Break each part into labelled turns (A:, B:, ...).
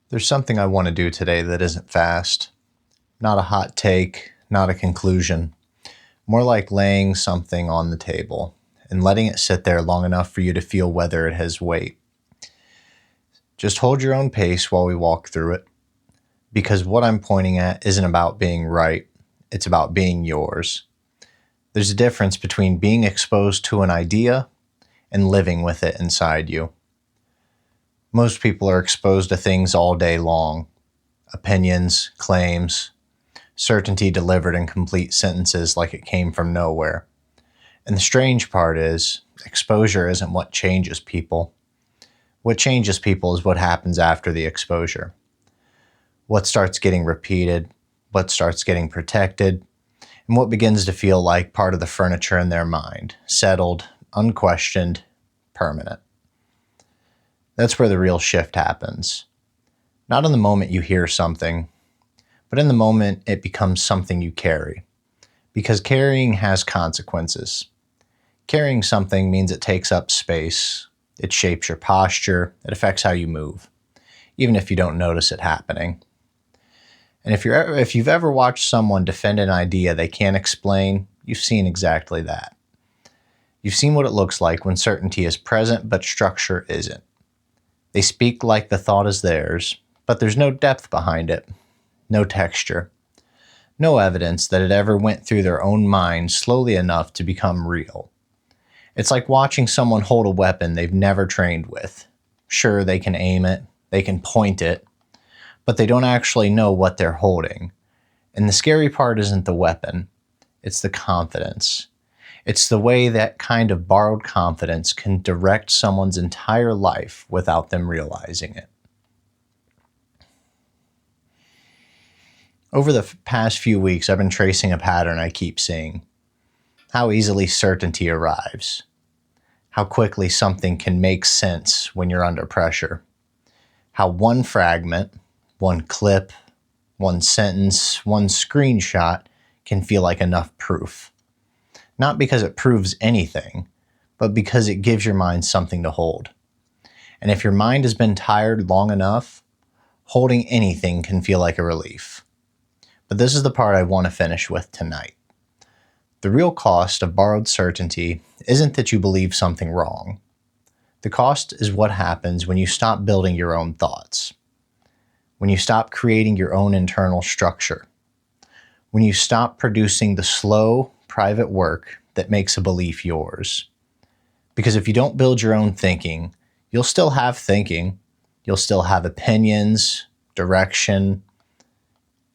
A: There's something I want to do today that isn't fast. Not a hot take, not a conclusion. More like laying something on the table and letting it sit there long enough for you to feel whether it has weight. Just hold your own pace while we walk through it, because what I'm pointing at isn't about being right, it's about being yours. There's a difference between being exposed to an idea and living with it inside you. Most people are exposed to things all day long. Opinions, claims, certainty delivered in complete sentences like it came from nowhere. And the strange part is, exposure isn't what changes people. What changes people is what happens after the exposure. What starts getting repeated, what starts getting protected, and what begins to feel like part of the furniture in their mind, settled, unquestioned, permanent. That's where the real shift happens. Not in the moment you hear something, but in the moment it becomes something you carry. Because carrying has consequences. Carrying something means it takes up space, it shapes your posture, it affects how you move, even if you don't notice it happening. And if you've ever watched someone defend an idea they can't explain, you've seen exactly that. You've seen what it looks like when certainty is present but structure isn't. They speak like the thought is theirs, but there's no depth behind it, no texture, no evidence that it ever went through their own mind slowly enough to become real. It's like watching someone hold a weapon they've never trained with. Sure, they can aim it, they can point it, but they don't actually know what they're holding. And the scary part isn't the weapon, it's the confidence. It's the way that kind of borrowed confidence can direct someone's entire life without them realizing it. Over the past few weeks, I've been tracing a pattern I keep seeing. How easily certainty arrives. How quickly something can make sense when you're under pressure. How one fragment, one clip, one sentence, one screenshot can feel like enough proof. Not because it proves anything, but because it gives your mind something to hold. And if your mind has been tired long enough, holding anything can feel like a relief. But this is the part I want to finish with tonight. The real cost of borrowed certainty isn't that you believe something wrong. The cost is what happens when you stop building your own thoughts. When you stop creating your own internal structure. When you stop producing the slow, private work that makes a belief yours. Because if you don't build your own thinking, you'll still have thinking, you'll still have opinions, direction.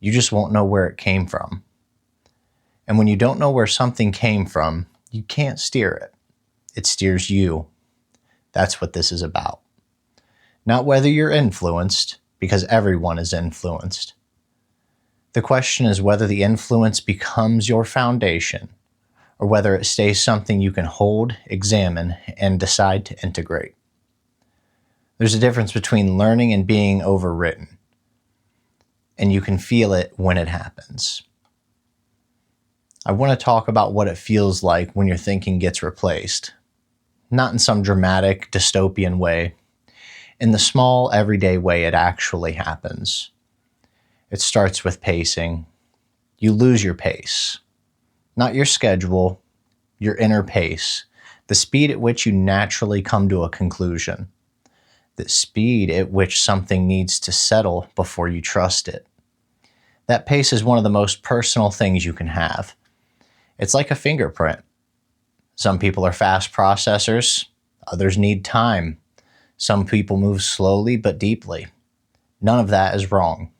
A: You just won't know where it came from. And when you don't know where something came from, you can't steer it. It steers you. That's what this is about. Not whether you're influenced, because everyone is influenced. The question is whether the influence becomes your foundation, or whether it stays something you can hold, examine, and decide to integrate. There's a difference between learning and being overwritten, and you can feel it when it happens. I want to talk about what it feels like when your thinking gets replaced, not in some dramatic, dystopian way, in the small, everyday way it actually happens. It starts with pacing. You lose your pace. Not your schedule, your inner pace. The speed at which you naturally come to a conclusion. The speed at which something needs to settle before you trust it. That pace is one of the most personal things you can have. It's like a fingerprint. Some people are fast processors. Others need time. Some people move slowly but deeply. None of that is wrong.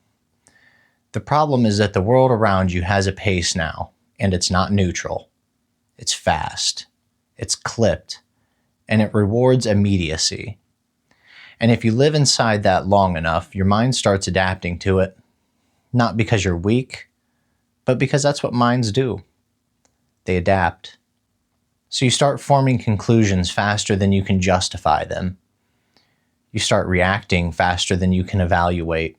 A: The problem is that the world around you has a pace now, and it's not neutral. It's fast, it's clipped, and it rewards immediacy. And if you live inside that long enough, your mind starts adapting to it, not because you're weak, but because that's what minds do. They adapt. So you start forming conclusions faster than you can justify them. You start reacting faster than you can evaluate.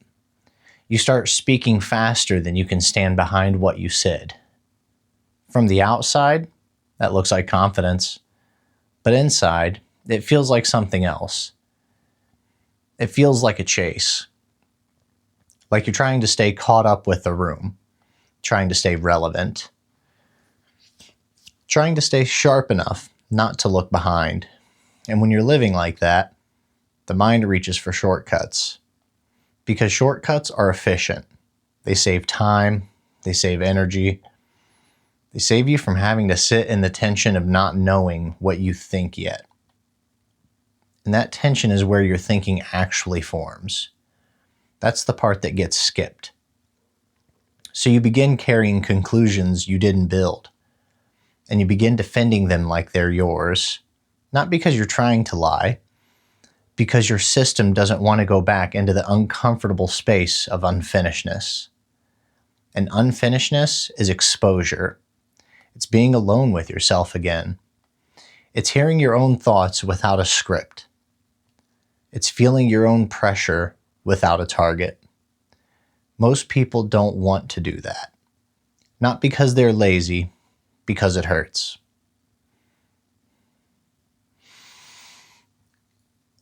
A: You start speaking faster than you can stand behind what you said. From the outside, that looks like confidence. But inside, it feels like something else. It feels like a chase. like you're trying to stay caught up with the room, trying to stay relevant, trying to stay sharp enough not to look behind. And when you're living like that, the mind reaches for shortcuts, because shortcuts are efficient. They save time, they save energy, they save you from having to sit in the tension of not knowing what you think yet. And that tension is where your thinking actually forms. That's the part that gets skipped. So you begin carrying conclusions you didn't build, and you begin defending them like they're yours, not because you're trying to lie, because your system doesn't want to go back into the uncomfortable space of unfinishedness. And unfinishedness is exposure. It's being alone with yourself again. It's hearing your own thoughts without a script. It's feeling your own pressure without a target. Most people don't want to do that. Not because they're lazy, because it hurts.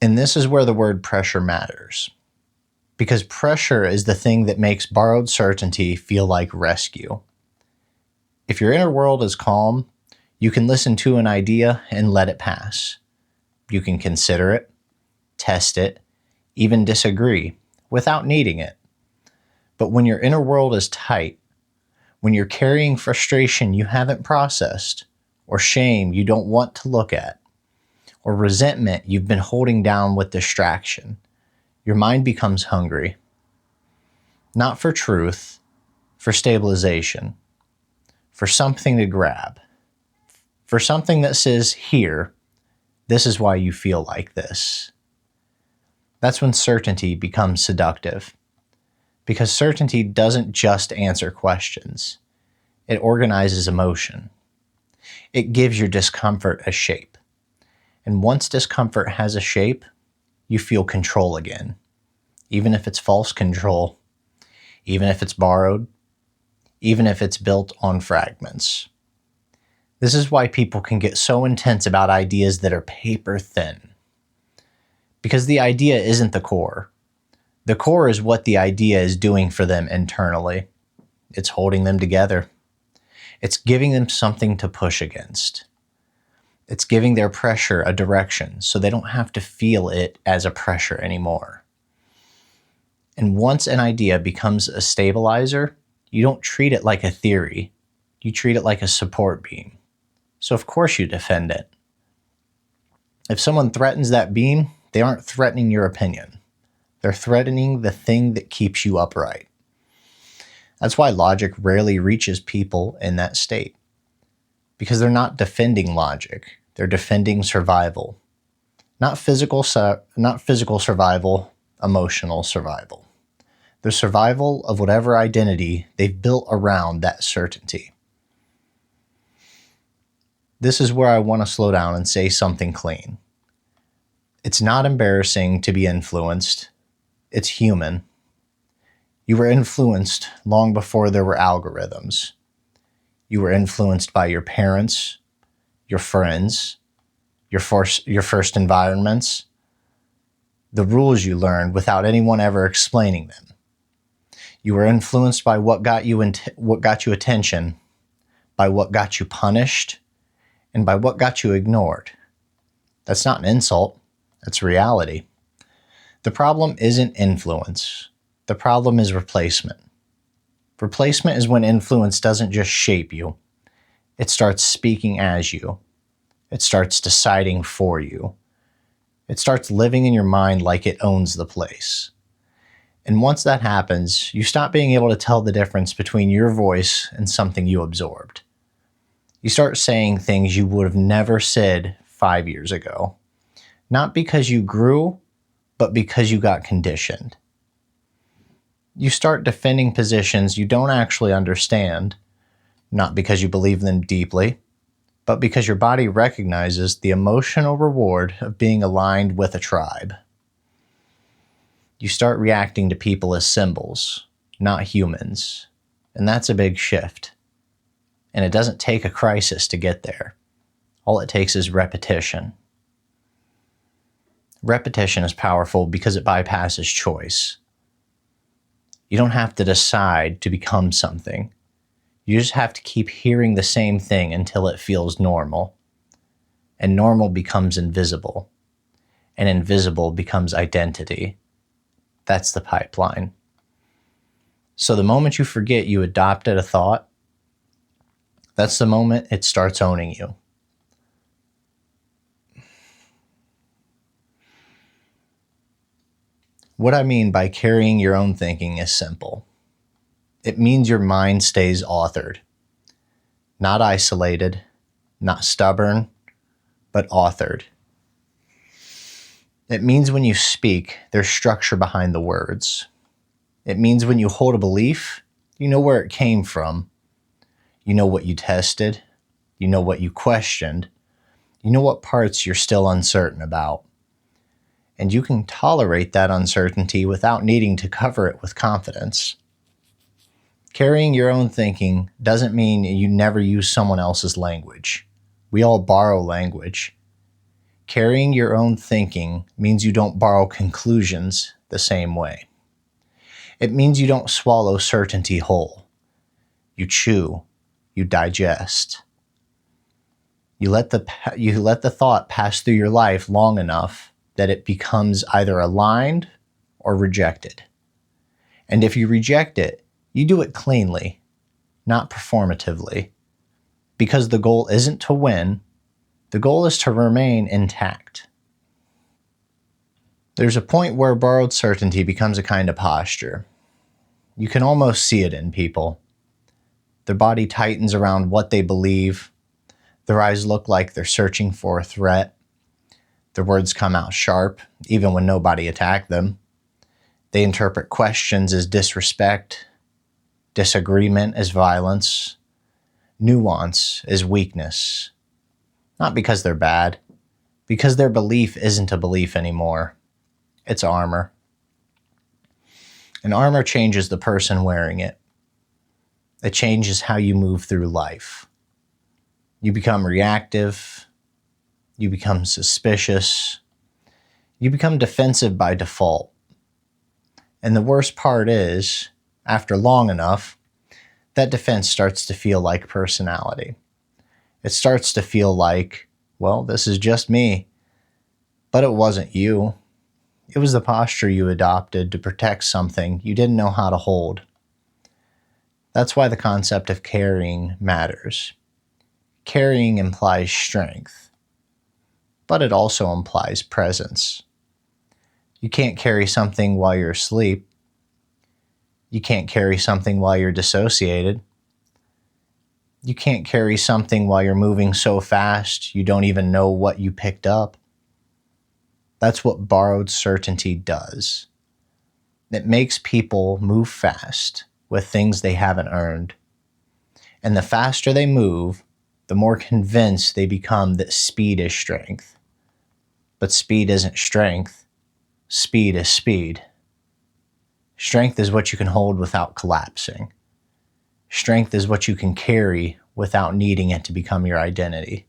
A: And this is where the word pressure matters. Because pressure is the thing that makes borrowed certainty feel like rescue. If your inner world is calm, you can listen to an idea and let it pass. You can consider it, test it, even disagree without needing it. But when your inner world is tight, when you're carrying frustration you haven't processed, or shame you don't want to look at, or resentment you've been holding down with distraction, your mind becomes hungry. Not for truth, for stabilization, for something to grab, for something that says, here, this is why you feel like this. That's when certainty becomes seductive. Because certainty doesn't just answer questions. It organizes emotion. It gives your discomfort a shape. And once discomfort has a shape, you feel control again. Even if it's false control, even if it's borrowed, even if it's built on fragments. This is why people can get so intense about ideas that are paper thin. Because the idea isn't the core. The core is what the idea is doing for them internally. It's holding them together. It's giving them something to push against. It's giving their pressure a direction so they don't have to feel it as a pressure anymore. And once an idea becomes a stabilizer, you don't treat it like a theory. You treat it like a support beam. So of course you defend it. If someone threatens that beam, they aren't threatening your opinion. They're threatening the thing that keeps you upright. That's why logic rarely reaches people in that state. Because they're not defending logic. They're defending survival. Not physical survival, emotional survival. The survival of whatever identity they've built around that certainty. This is where I want to slow down and say something clean. It's not embarrassing to be influenced. It's human. You were influenced long before there were algorithms. You were influenced by your parents, your friends, your first environments, the rules you learned without anyone ever explaining them. You were influenced by what got you attention, by what got you punished, and by what got you ignored. That's not an insult. That's reality. The problem isn't influence. The problem is replacement. Replacement is when influence doesn't just shape you. It starts speaking as you. It starts deciding for you. It starts living in your mind like it owns the place. And once that happens, you stop being able to tell the difference between your voice and something you absorbed. You start saying things you would have never said 5 years ago. Not because you grew, but because you got conditioned. You start defending positions you don't actually understand, not because you believe them deeply, but because your body recognizes the emotional reward of being aligned with a tribe. You start reacting to people as symbols, not humans, and that's a big shift. And it doesn't take a crisis to get there. All it takes is repetition. Repetition is powerful because it bypasses choice. You don't have to decide to become something. You just have to keep hearing the same thing until it feels normal. And normal becomes invisible. And invisible becomes identity. That's the pipeline. So the moment you forget you adopted a thought, that's the moment it starts owning you. What I mean by carrying your own thinking is simple. It means your mind stays authored, not isolated, not stubborn, but authored. It means when you speak, there's structure behind the words. It means when you hold a belief, you know where it came from. You know what you tested. You know what you questioned. You know what parts you're still uncertain about. And you can tolerate that uncertainty without needing to cover it with confidence. Carrying your own thinking doesn't mean you never use someone else's language. We all borrow language. Carrying your own thinking means you don't borrow conclusions the same way. It means you don't swallow certainty whole. You chew, you digest. You let the thought pass through your life long enough that it becomes either aligned or rejected. And if you reject it, you do it cleanly, not performatively. Because the goal isn't to win, the goal is to remain intact. There's a point where borrowed certainty becomes a kind of posture. You can almost see it in people. Their body tightens around what they believe. Their eyes look like they're searching for a threat. Their words come out sharp, even when nobody attacked them. They interpret questions as disrespect, disagreement as violence, nuance as weakness. Not because they're bad, because their belief isn't a belief anymore. It's armor. And armor changes the person wearing it. It changes how you move through life. You become reactive. You become suspicious. You become defensive by default. And the worst part is, after long enough, that defense starts to feel like personality. It starts to feel like, well, this is just me. But it wasn't you. It was the posture you adopted to protect something you didn't know how to hold. That's why the concept of carrying matters. Carrying implies strength, but it also implies presence. You can't carry something while you're asleep. You can't carry something while you're dissociated. You can't carry something while you're moving so fast you don't even know what you picked up. That's what borrowed certainty does. It makes people move fast with things they haven't earned. And the faster they move, the more convinced they become that speed is strength. But speed isn't strength. Speed is speed. Strength is what you can hold without collapsing. Strength is what you can carry without needing it to become your identity.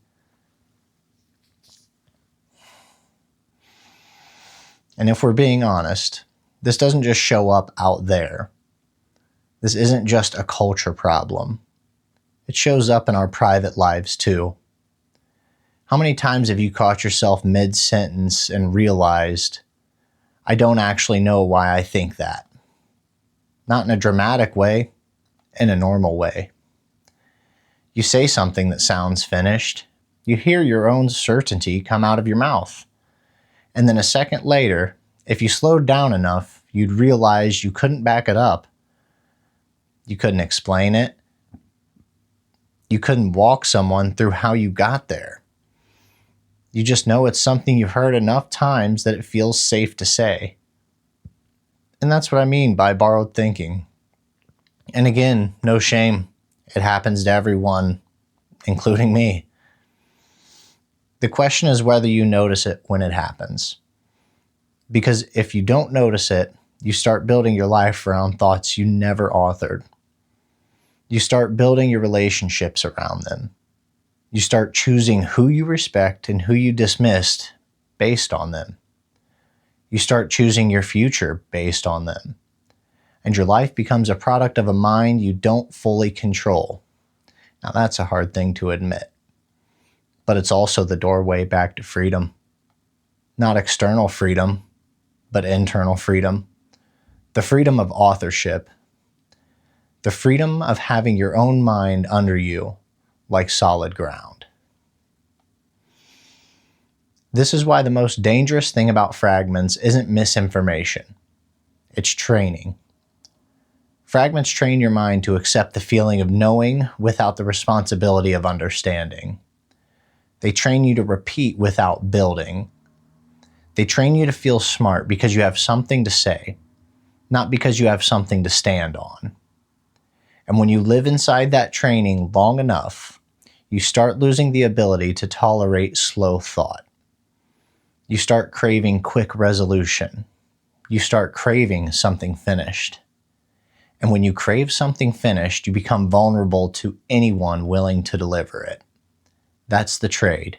A: And if we're being honest, this doesn't just show up out there. This isn't just a culture problem. It shows up in our private lives too. How many times have you caught yourself mid-sentence and realized, I don't actually know why I think that? Not in a dramatic way, in a normal way. You say something that sounds finished. You hear your own certainty come out of your mouth. And then a second later, if you slowed down enough, you'd realize you couldn't back it up. You couldn't explain it. You couldn't walk someone through how you got there. You just know it's something you've heard enough times that it feels safe to say. And that's what I mean by borrowed thinking. And again, no shame. It happens to everyone, including me. The question is whether you notice it when it happens. Because if you don't notice it, you start building your life around thoughts you never authored. You start building your relationships around them. You start choosing who you respect and who you dismissed based on them. You start choosing your future based on them. and your life becomes a product of a mind you don't fully control. Now, that's a hard thing to admit, but it's also the doorway back to freedom. Not external freedom, but internal freedom. The freedom of authorship. The freedom of having your own mind under you like solid ground. This is why the most dangerous thing about fragments isn't misinformation. It's training. Fragments train your mind to accept the feeling of knowing without the responsibility of understanding. They train you to repeat without building. They train you to feel smart because you have something to say, not because you have something to stand on. And when you live inside that training long enough, you start losing the ability to tolerate slow thought. You start craving quick resolution. You start craving something finished. And when you crave something finished, you become vulnerable to anyone willing to deliver it. That's the trade.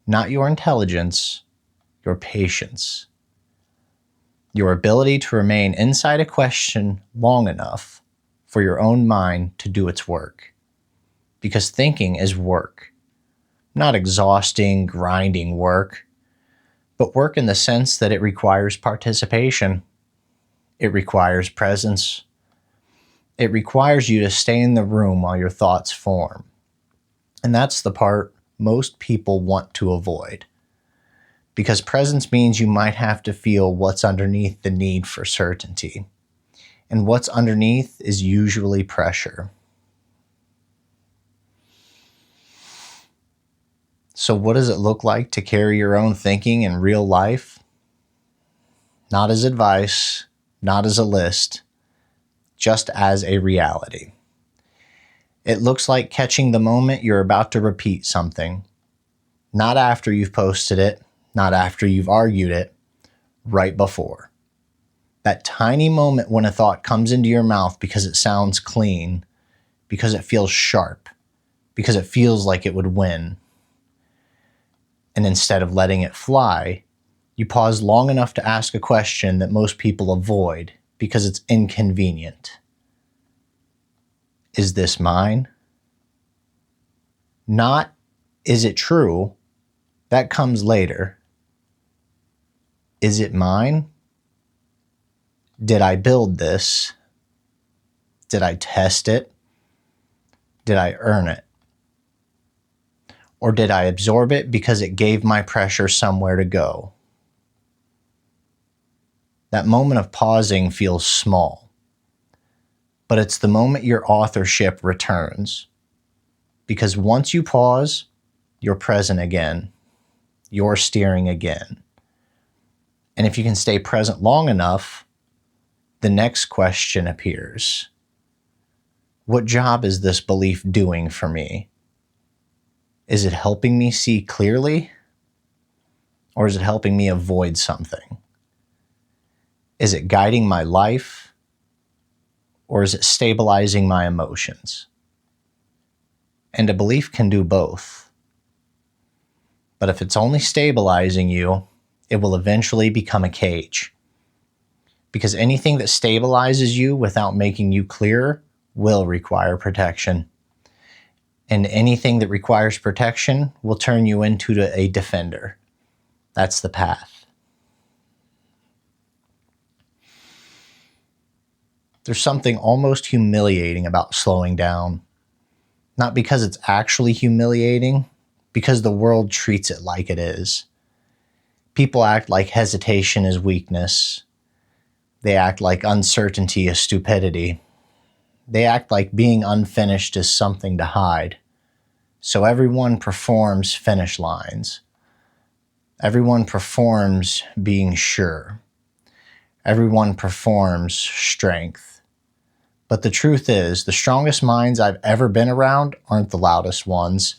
A: Not your intelligence, your patience. Your ability to remain inside a question long enough for your own mind to do its work. Because thinking is work. Not exhausting, grinding work, but work in the sense that it requires participation. It requires presence. It requires you to stay in the room while your thoughts form. And that's the part most people want to avoid. Because presence means you might have to feel what's underneath the need for certainty. And what's underneath is usually pressure. So what does it look like to carry your own thinking in real life? Not as advice, not as a list, just as a reality. It looks like catching the moment you're about to repeat something. Not after you've posted it, not after you've argued it, right before. That tiny moment when a thought comes into your mouth because it sounds clean, because it feels sharp, because it feels like it would win. And instead of letting it fly, you pause long enough to ask a question that most people avoid because it's inconvenient. Is this mine? Not, is it true? That comes later. Is it mine? Did I build this? Did I test it? Did I earn it? Or did I absorb it because it gave my pressure somewhere to go? That moment of pausing feels small, but it's the moment your authorship returns. Because once you pause, you're present again. You're steering again. And if you can stay present long enough, the next question appears. What job is this belief doing for me? Is it helping me see clearly? Or is it helping me avoid something? Is it guiding my life? Or is it stabilizing my emotions? And a belief can do both. But if it's only stabilizing you, it will eventually become a cage. Because anything that stabilizes you without making you clearer will require protection. And anything that requires protection will turn you into a defender. That's the path. There's something almost humiliating about slowing down. Not because it's actually humiliating, because the world treats it like it is. People act like hesitation is weakness. They act like uncertainty is stupidity. They act like being unfinished is something to hide. So everyone performs finish lines. Everyone performs being sure. Everyone performs strength. But the truth is, the strongest minds I've ever been around aren't the loudest ones.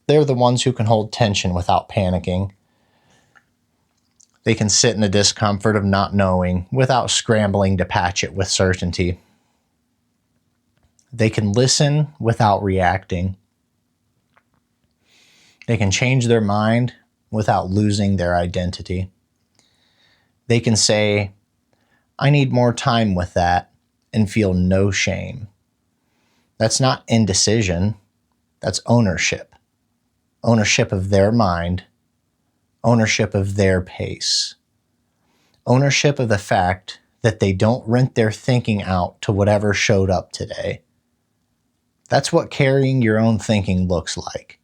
A: They're the ones who can hold tension without panicking. They can sit in the discomfort of not knowing without scrambling to patch it with certainty. They can listen without reacting. They can change their mind without losing their identity. They can say, I need more time with that and feel no shame. That's not indecision. That's ownership. Ownership of their mind. Ownership of their pace. Ownership of the fact that they don't rent their thinking out to whatever showed up today. That's what carrying your own thinking looks like.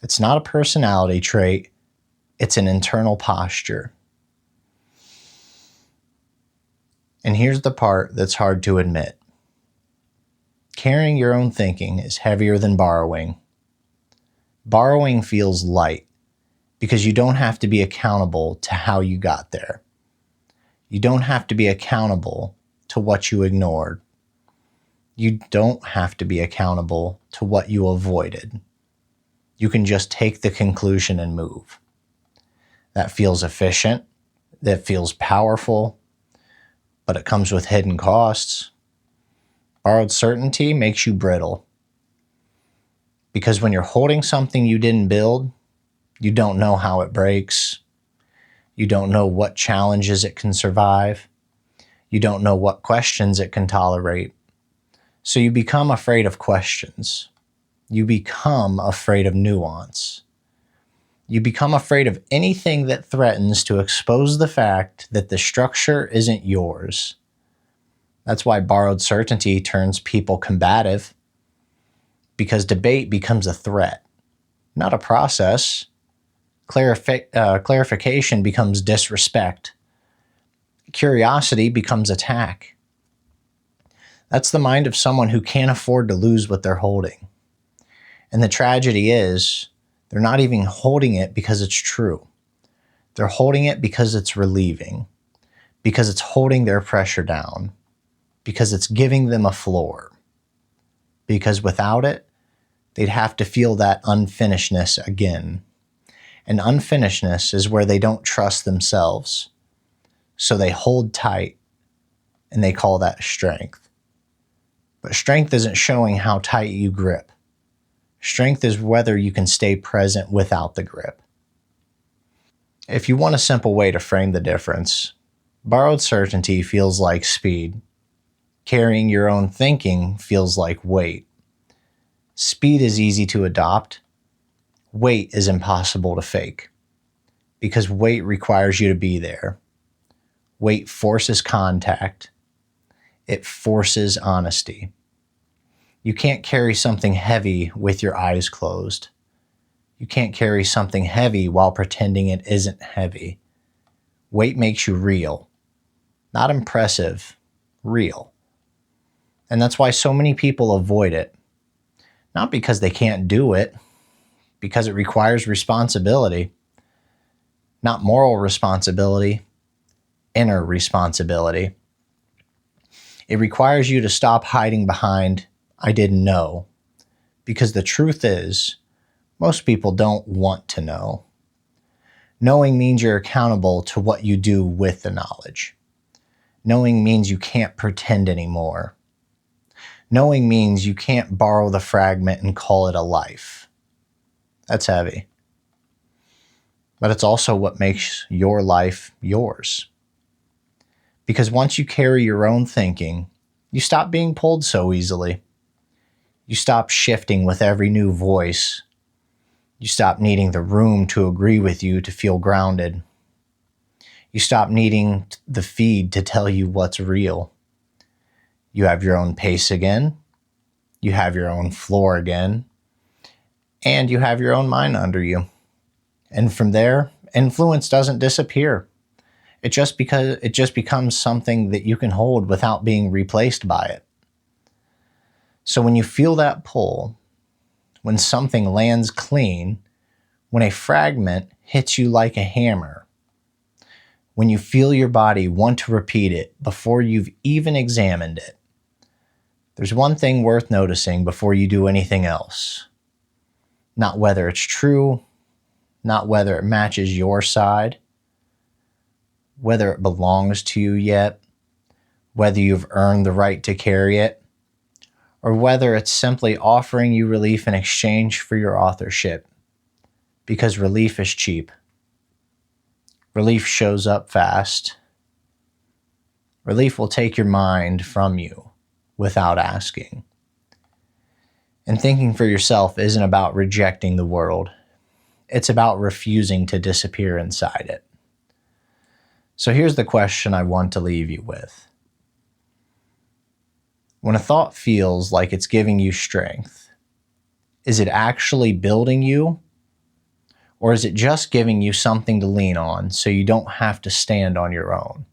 A: It's not a personality trait. It's an internal posture. And here's the part that's hard to admit. Carrying your own thinking is heavier than borrowing. Borrowing feels light because you don't have to be accountable to how you got there. You don't have to be accountable to what you ignored. You don't have to be accountable to what you avoided. You can just take the conclusion and move. That feels efficient. That feels powerful. But it comes with hidden costs. Borrowed certainty makes you brittle. Because when you're holding something you didn't build, you don't know how it breaks. You don't know what challenges it can survive. You don't know what questions it can tolerate. So you become afraid of questions. You become afraid of nuance. You become afraid of anything that threatens to expose the fact that the structure isn't yours. That's why borrowed certainty turns people combative, because debate becomes a threat, not a process. Clarification becomes disrespect. Curiosity becomes attack. That's the mind of someone who can't afford to lose what they're holding. And the tragedy is, they're not even holding it because it's true. They're holding it because it's relieving, because it's holding their pressure down, because it's giving them a floor. Because without it, they'd have to feel that unfinishedness again. And unfinishedness is where they don't trust themselves. So they hold tight, and they call that strength. But strength isn't showing how tight you grip. Strength is whether you can stay present without the grip. If you want a simple way to frame the difference, borrowed certainty feels like speed. Carrying your own thinking feels like weight. Speed is easy to adopt. Weight is impossible to fake. Because weight requires you to be there. Weight forces contact. It forces honesty. You can't carry something heavy with your eyes closed. You can't carry something heavy while pretending it isn't heavy. Weight makes you real. Not impressive, real. And that's why so many people avoid it. Not because they can't do it, because it requires responsibility. Not moral responsibility, inner responsibility. It requires you to stop hiding behind, I didn't know. Because the truth is, most people don't want to know. Knowing means you're accountable to what you do with the knowledge. Knowing means you can't pretend anymore. Knowing means you can't borrow the fragment and call it a life. That's heavy. But it's also what makes your life yours. Because once you carry your own thinking, you stop being pulled so easily. You stop shifting with every new voice. You stop needing the room to agree with you to feel grounded. You stop needing the feed to tell you what's real. You have your own pace again. You have your own floor again. And you have your own mind under you. And from there, influence doesn't disappear. It just becomes something that you can hold without being replaced by it. So when you feel that pull, when something lands clean, when a fragment hits you like a hammer, when you feel your body want to repeat it before you've even examined it, there's one thing worth noticing before you do anything else. Not whether it's true, not whether it matches your side, whether it belongs to you yet, whether you've earned the right to carry it, or whether it's simply offering you relief in exchange for your authorship, because relief is cheap. Relief shows up fast. Relief will take your mind from you without asking. And thinking for yourself isn't about rejecting the world. It's about refusing to disappear inside it. So here's the question I want to leave you with. When a thought feels like it's giving you strength, is it actually building you? Or is it just giving you something to lean on so you don't have to stand on your own?